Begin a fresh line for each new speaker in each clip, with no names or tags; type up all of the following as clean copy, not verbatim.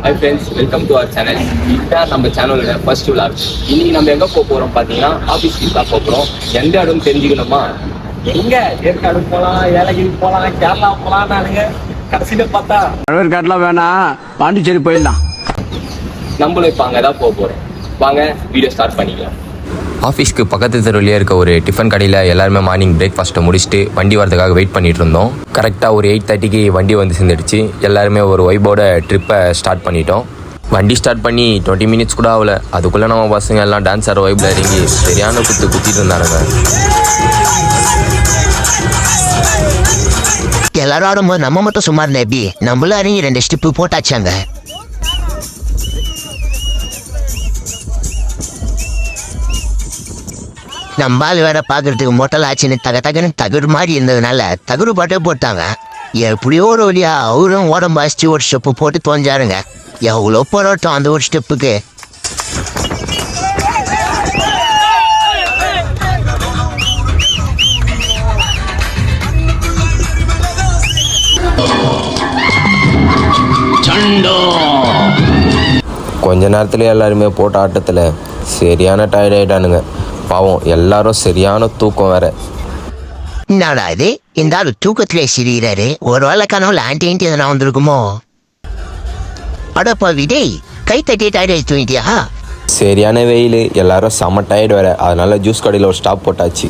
Hi friends, welcome to our channel. இதுதான் நம்ம சேனலோட ஃபர்ஸ்ட் vlog. இன்னைக்கு நம்ம எங்கே போக போகிறோம் பார்த்தீங்கன்னா ஆஃபீஸ்க்கு தான் போகிறோம். எந்த இடம் தெரிஞ்சுக்கணுமா?
எங்க ஏற்காடு போகலாம், ஏலகிரி போகலாம், கேரளா போகலாம். நானுங்க கடைசியில் பார்த்தா
காட்டலாம் வேணாம், பாண்டிச்சேரி போயிடலாம்.
நம்மளும் இப்போ அங்கே தான் போக போகிறோம். வாங்க வீடியோ ஸ்டார்ட் பண்ணிக்கலாம்.
ஆஃபீஸ்க்கு பக்கத்து தெருவிலே இருக்க ஒரு டிஃபன் கடையில் எல்லாருமே மார்னிங் பிரேக்ஃபாஸ்ட்டை முடிச்சுட்டு வண்டி வரதுக்காக வெயிட் பண்ணிட்டு இருந்தோம். கரெக்டாக ஒரு 8:30க்கு வண்டி வந்து சேர்ந்துடுச்சு. எல்லாருமே ஒரு வைபோட ட்ரிப்பை ஸ்டார்ட் பண்ணிட்டோம். வண்டி ஸ்டார்ட் பண்ணி 20 மினிட்ஸ் கூட ஆகல, அதுக்குள்ளே நம்ம பசங்க எல்லாம் டான்ஸ் ஆகிற வைப்பில் இறங்கி சரியான குத்திட்டு இருந்தானுங்க.
எல்லாரும் ஆடும்போது நம்ம மட்டும் சும்மா இருந்தேன். எப்படி நம்மளும் இறங்கி 2 ஸ்டெப்பு போட்டாச்சாங்க. நம்ம ஆள் வேற பாக்குறதுக்கு மொட்டல் ஆச்சுன்னு தகன்னு தகுடு மாதிரி இருந்ததுனால தகுடு பாட்டே போட்டாங்க. எப்படியோ ஒரு வழியா அவரும் உடம்பு அசிச்சு ஒரு ஸ்டெப்பு போட்டு தோஞ்சாருங்க. எவ்வளோ போராட்டம் அந்த ஒரு ஸ்டெப்புக்கு.
கொஞ்ச நேரத்துல எல்லாருமே போட்ட ஆட்டத்தில் சரியான டயர்ட் ஆகிட்டானுங்க. பாவம், எல்லாரும் சரியான தூக்கம் வேற.
என்னடா இது, இந்த ஆள் தூக்கத்திலே சிரிக்கிறாரு. ஒரு வேலை கனவுல ஆன்டி எதனா வந்திருக்குமோ? அடப்பா விடே, கை தட்டி டயர்ட் தூங்கிட்டியா?
சரியான வெயில், எல்லாரும் செம்ம டயர்ட் வேற. அதனால ஜூஸ் கடையில் ஒரு ஸ்டாப் போட்டாச்சு.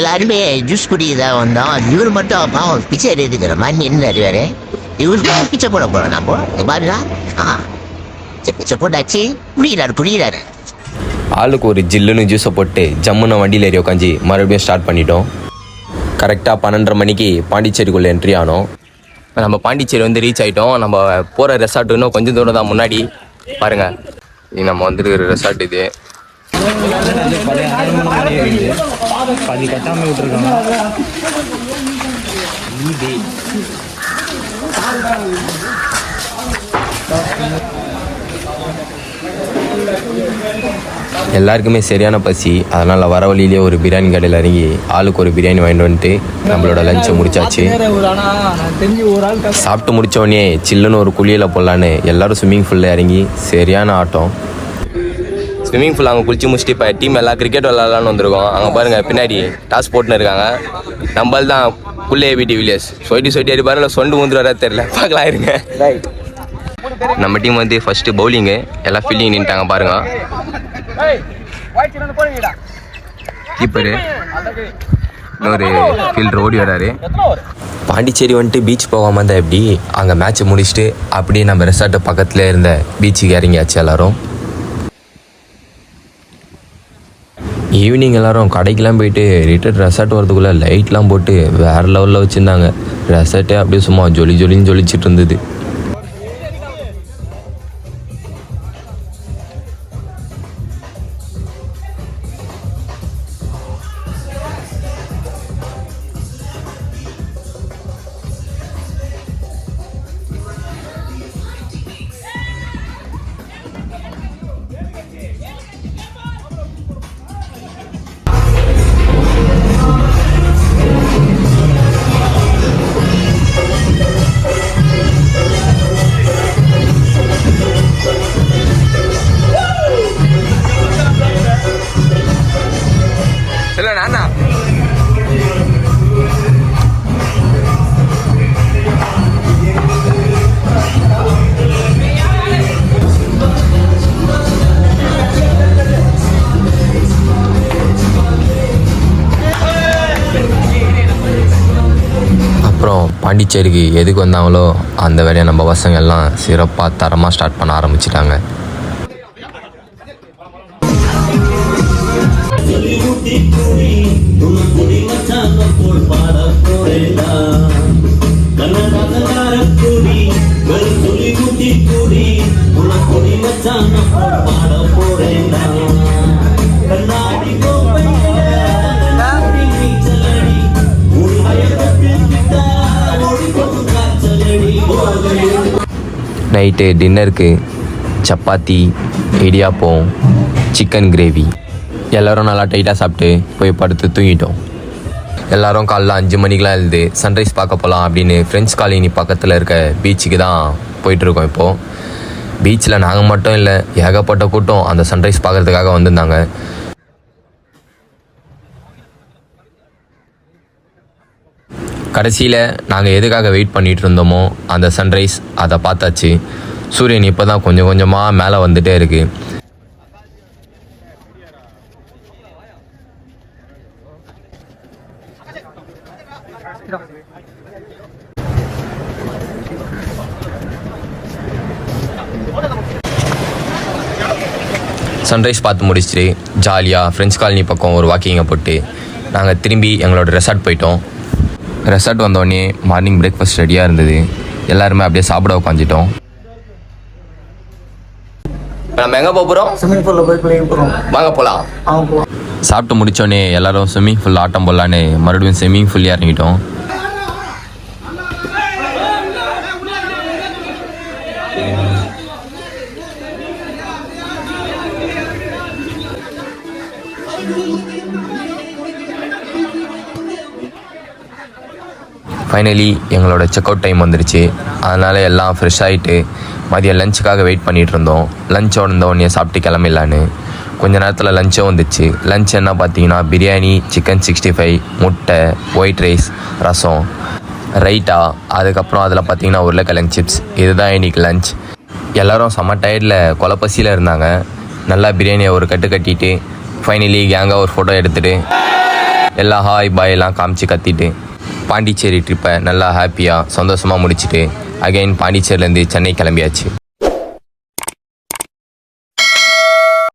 எல்லாருமே ஜூஸ் குடிக்கிறதா வந்தோம். இவர் மட்டும் பாவம் பிச்சை எடுத்துக்கிற மாதிரி நின்றாரு வேற. இவருக்கு பிச்சை போட போறோம் நம்ம பாருடா. பிச்சை போட்டாச்சு, குடிக்கிறாரு.
ஆளுக்கு ஒரு ஜில்லுன்னு ஜூஸை போட்டு ஜம்முன்னு வண்டியில் ஏறி உட்காந்து மறுபடியும் ஸ்டார்ட் பண்ணிட்டோம். கரெக்டாக 12:30 மணிக்கு பாண்டிச்சேரிக்குள்ளே என்ட்ரி ஆனோம். நம்ம பாண்டிச்சேரி வந்து ரீச் ஆகிட்டோம். நம்ம போகிற ரெசார்ட் இன்னும் கொஞ்சம் தூரம் தான் முன்னாடி. பாருங்கள், இது நம்ம வந்துருக்கிற ரெசார்ட். இது
பாதி கட்டாமல் விட்டுருக்காங்க.
எல்லாருக்குமே சரியான பசி. அதனால் வர வழியிலே ஒரு பிரியாணி கடையில் இறங்கி ஆளுக்கு ஒரு பிரியாணி வாங்கிட்டு வந்துட்டு நம்மளோட லஞ்சை முடிச்சாச்சு. சாப்பிட்டு முடித்தோடனே சில்லுன்னு ஒரு குளியில் போடலான்னு எல்லோரும் ஸ்விம்மிங் பூலில் இறங்கி சரியான ஆட்டம். ஸ்விம்மிங் பூல் அங்கே குளிச்சு முடிச்சுட்டு இப்போ டீம் எல்லாம் கிரிக்கெட் விளாட்லான்னு வந்திருக்கோம். அங்கே பாருங்கள், பின்னாடி டாஸ் போட்டுன்னு இருக்காங்க. நம்மள் தான் புள்ளே பிடி வில்லியர்ஸ். சொட்டி அடி பாருங்க, சொண்டு ஊந்து வர தெரில, பார்க்கலாம் இருங்க. நம்ம டீம் வந்து ஃபஸ்ட்டு பவுலிங்கு, எல்லாம் ஃபீல்டிங் நின்ட்டாங்க பாருங்க. கீப்பரு இன்னொரு ஃபீல்டர் ஓடி வராரு. பாண்டிச்சேரி வந்துட்டு பீச் போகாமல் இருந்தால் எப்படி? அங்கே மேட்ச் முடிச்சுட்டு அப்படியே நம்ம ரெசார்ட்டு பக்கத்தில் இருந்த பீச்சுக்கு இறங்கியாச்சு எல்லோரும். ஈவினிங் எல்லோரும் கடைக்கெலாம் போயிட்டு ரிட்டர்ன் ரெசார்ட் வரதுக்குள்ளே லைட்லாம் போட்டு வேறு லெவலில் வச்சுருந்தாங்க. ரெசார்ட்டே அப்படியே சும்மா ஜொலின்னு ஜொலிச்சிட்டு இருந்தது. அப்புறம் பாண்டிச்சேரிக்கு எதுக்கு வந்தாங்களோ அந்த வேலையை நம்ம பசங்க எல்லாம் சிறப்பாக தரமாக ஸ்டார்ட் பண்ண ஆரம்பிச்சிட்டாங்க. நைட்டு டின்னருக்கு சப்பாத்தி, இடியாப்பம், சிக்கன் கிரேவி எல்லோரும் நல்லா டைட்டாக சாப்பிட்டு போய் படுத்து தூங்கிட்டோம். எல்லாரும் காலைல 5 மணிக்கெலாம் எழுது சன்ரைஸ் பார்க்க போகலாம் அப்படின்னு ஃப்ரெண்ட்ஸ் காலனி பக்கத்தில் இருக்க பீச்சுக்கு தான் போயிட்டுருக்கோம் இப்போது. பீச்சில் நாங்கள் மட்டும் இல்லை, ஏகப்பட்ட கூட்டம் அந்த சன்ரைஸ் பார்க்குறதுக்காக வந்திருந்தாங்க. கடைசியில் நாங்கள் எதுக்காக வெயிட் பண்ணிகிட்டு இருந்தோமோ அந்த சன்ரைஸ் அதை பார்த்தாச்சு. சூரியன் இப்போ தான் கொஞ்சம் கொஞ்சமாக மேலே வந்துகிட்டே இருக்குது. சன்ரைஸ் பார்த்து முடிச்சுட்டு ஜாலியாக ஃப்ரெண்ட்ஸ் காலனி பக்கம் ஒரு வாக்கிங்கை போட்டு நாங்கள் திரும்பி எங்களோட ரெசார்ட் போயிட்டோம். ரெசார்ட் வந்தோடனே மார்னிங் பிரேக்ஃபாஸ்ட் ரெடியாக இருந்தது. எல்லாருமே அப்படியே சாப்பிட உட்காந்துட்டோம். நம்ம எங்கே போகிறோம்?
ஸ்விம்மிங் பூலில் போய் குளிக்க போகிறோம்.
வாங்க போகலாம். சாப்பிட்டு முடித்தோடனே எல்லாரும் ஸ்விம்மிங் ஃபுல் ஆட்டம் போடலான்னு மறுபடியும் ஸ்விம்மிங் ஃபுல் இறங்கிட்டோம். ஃபைனலி எங்களோட செக் அவுட் டைம் வந்துருச்சு. அதனால் எல்லாம் ஃப்ரெஷ் ஆகிட்டு மதியம் லஞ்சுக்காக வெயிட் பண்ணிகிட்டு இருந்தோம். லஞ்ச் உடனே சாப்பிட்டு கிளம்பிடலான்னு. கொஞ்ச நேரத்தில் லஞ்சும் வந்துச்சு. லஞ்ச் என்ன பார்த்தீங்கன்னா பிரியாணி, சிக்கன் 65, முட்டை, ஒயிட் ரைஸ், ரசம், ரைட்டா, அதுக்கப்புறம் அதில் பார்த்தீங்கன்னா உருளைக்கிழங்கு சிப்ஸ். இதுதான் இன்றைக்கி லஞ்ச். எல்லோரும் செம்ம டயர்டில் கொலப்பசியில் இருந்தாங்க. நல்லா பிரியாணியை ஒரு கட்டு கட்டிட்டு ஃபைனலி கேங்காக ஒரு ஃபோட்டோ எடுத்துகிட்டு எல்லா ஹாய் பாய் எல்லாம் காமிச்சு கத்திட்டு பாண்டிச்சேரி ட்ரிப்பை நல்லா ஹாப்பியாக சந்தோஷமாக முடிச்சுட்டு அகைன் பாண்டிச்சேரியிலேருந்து சென்னை கிளம்பியாச்சு.